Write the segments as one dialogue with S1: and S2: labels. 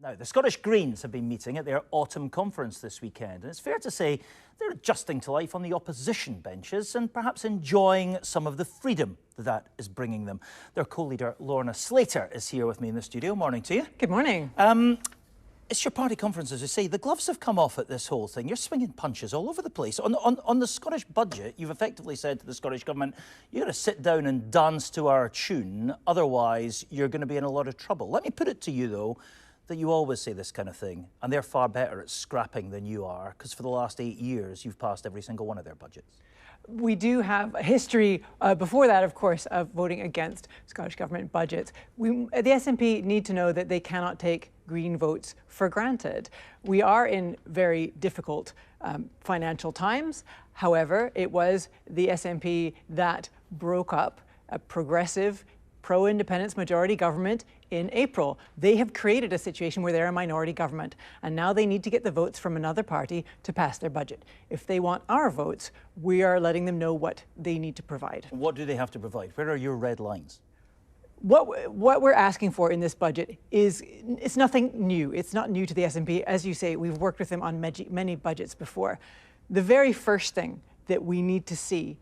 S1: Now, the Scottish Greens have been meeting at their autumn conference this weekend, and it's fair to say they're adjusting to life on the opposition benches and perhaps enjoying some of the freedom that is bringing them. Their co-leader, Lorna Slater, is here with me in the studio. Morning to you.
S2: Good morning.
S1: It's your party conference, as you say. The gloves have come off at this whole thing. You're swinging punches all over the place. On the Scottish budget, you've effectively said to the Scottish Government, you've got to sit down and dance to our tune, otherwise you're going to be in a lot of trouble. Let me put it to you, though, that you always say this kind of thing, and they're far better at scrapping than you are, because for the last 8 years, you've passed every single one of their budgets.
S2: We do have a history before that, of course, of voting against Scottish Government budgets. The SNP need to know that they cannot take Green votes for granted. We are in very difficult financial times. However, it was the SNP that broke up a progressive, pro-independence majority government in April. They have created a situation where they're a minority government, and now they need to get the votes from another party to pass their budget. If they want our votes, we are letting them know what they need to provide.
S1: What do they have to provide? Where are your red lines?
S2: What we're asking for in this budget it's nothing new. It's not new to the SNP. As you say, we've worked with them on many budgets before. The very first thing that we need to see,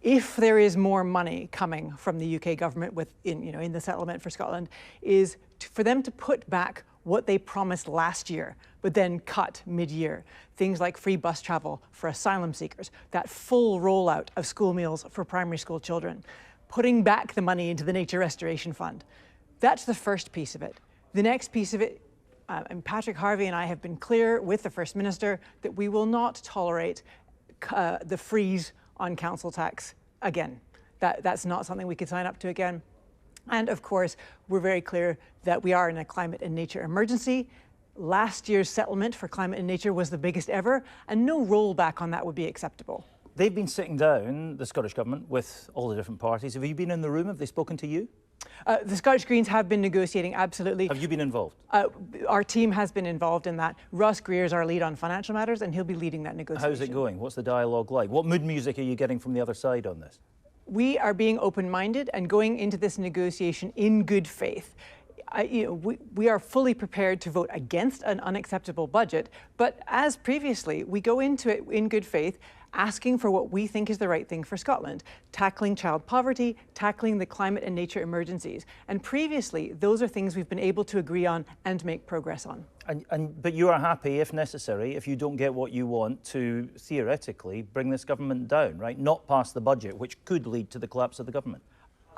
S2: if there is more money coming from the UK government in the settlement for Scotland, is for them to put back what they promised last year, but then cut mid-year. Things like free bus travel for asylum seekers, that full rollout of school meals for primary school children, putting back the money into the Nature Restoration Fund. That's the first piece of it. The next piece of it, and Patrick Harvey and I have been clear with the First Minister that we will not tolerate the freeze on council tax again. That's not something we could sign up to again. And of course, we're very clear that we are in a climate and nature emergency. Last year's settlement for climate and nature was the biggest ever, and no rollback on that would be acceptable.
S1: They've been sitting down, the Scottish Government, with all the different parties. Have you been in the room? Have they spoken to you?
S2: The Scottish Greens have been negotiating, absolutely.
S1: Have you been involved?
S2: Our team has been involved in that. Ross Greer is our lead on financial matters, and he'll be leading that negotiation.
S1: How's it going? What's the dialogue like? What mood music are you getting from the other side on this?
S2: We are being open-minded and going into this negotiation in good faith. We are fully prepared to vote against an unacceptable budget, but as previously, we go into it in good faith, asking for what we think is the right thing for Scotland, tackling child poverty, tackling the climate and nature emergencies. And previously, those are things we've been able to agree on and make progress on.
S1: But you are happy, if necessary, if you don't get what you want, to theoretically bring this government down, right? Not pass the budget, which could lead to the collapse of the government.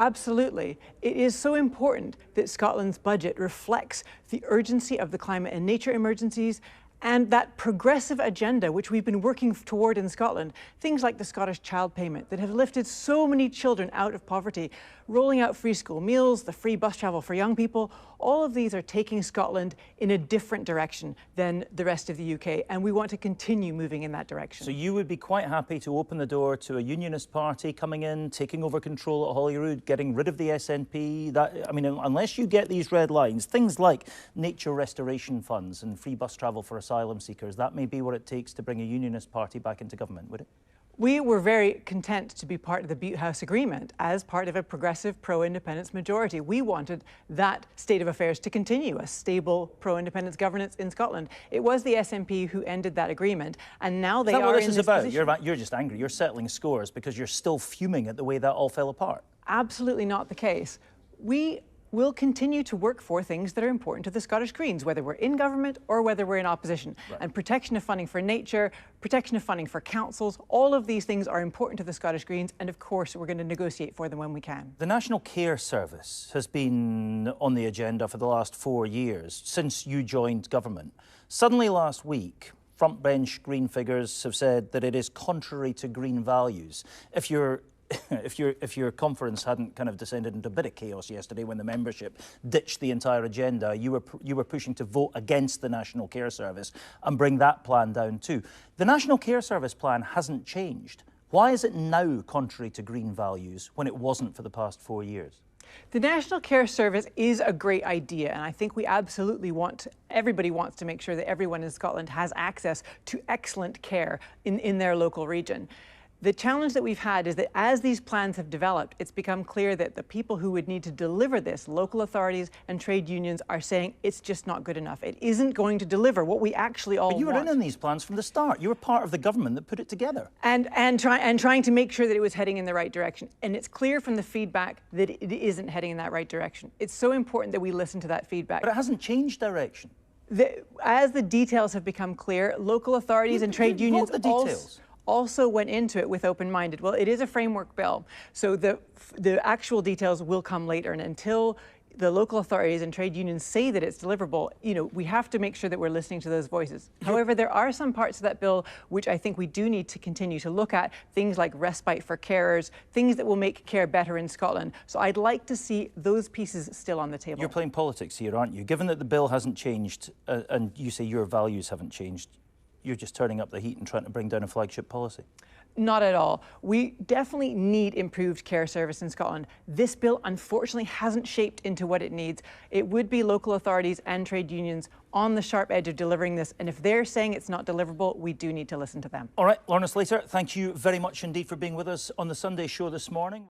S2: Absolutely. It is so important that Scotland's budget reflects the urgency of the climate and nature emergencies and that progressive agenda which we've been working toward in Scotland. Things like the Scottish Child Payment that have lifted so many children out of poverty, rolling out free school meals, the free bus travel for young people. All of these are taking Scotland in a different direction than the rest of the UK, and we want to continue moving in that direction.
S1: So you would be quite happy to open the door to a unionist party coming in, taking over control at Holyrood, getting rid of the SNP? Unless you get these red lines, things like nature restoration funds and free bus travel for asylum seekers, that may be what it takes to bring a unionist party back into government, would it?
S2: We were very content to be part of the Butte House Agreement as part of a progressive pro-independence majority. We wanted that state of affairs to continue, a stable pro-independence governance in Scotland. It was the SNP who ended that agreement, and now they are in this position.
S1: Is that what this is about? You're just angry. You're settling scores because you're still fuming at the way that all fell apart.
S2: Absolutely not the case. We will continue to work for things that are important to the Scottish Greens, whether we're in government or whether we're in opposition. Right. And protection of funding for nature, protection of funding for councils, all of these things are important to the Scottish Greens, and of course we're going to negotiate for them when we can.
S1: The National Care Service has been on the agenda for the last 4 years, since you joined government. Suddenly last week, front bench Green figures have said that it is contrary to Green values. If your conference hadn't kind of descended into a bit of chaos yesterday when the membership ditched the entire agenda, you were pushing to vote against the National Care Service and bring that plan down too. The National Care Service plan hasn't changed. Why is it now contrary to Green values when it wasn't for the past 4 years?
S2: The National Care Service is a great idea, and I think we absolutely everybody wants to make sure that everyone in Scotland has access to excellent care in their local region. The challenge that we've had is that as these plans have developed, it's become clear that the people who would need to deliver this, local authorities and trade unions, are saying it's just not good enough. It isn't going to deliver what we actually all want.
S1: But you were in on these plans from the start. You were part of the government that put it together.
S2: And trying to make sure that it was heading in the right direction. And it's clear from the feedback that it isn't heading in that right direction. It's so important that we listen to that feedback.
S1: But it hasn't changed direction.
S2: As the details have become clear, local authorities and trade unions also went into it with open-minded. Well, it is a framework bill, so the actual details will come later. And until the local authorities and trade unions say that it's deliverable, we have to make sure that we're listening to those voices. However, there are some parts of that bill which I think we do need to continue to look at, things like respite for carers, things that will make care better in Scotland. So I'd like to see those pieces still on the table.
S1: You're playing politics here, aren't you? Given that the bill hasn't changed and you say your values haven't changed, you're just turning up the heat and trying to bring down a flagship policy.
S2: Not at all. We definitely need improved care service in Scotland. This bill, unfortunately, hasn't shaped into what it needs. It would be local authorities and trade unions on the sharp edge of delivering this. And if they're saying it's not deliverable, we do need to listen to them.
S1: All right, Lorna Slater, thank you very much indeed for being with us on the Sunday show this morning.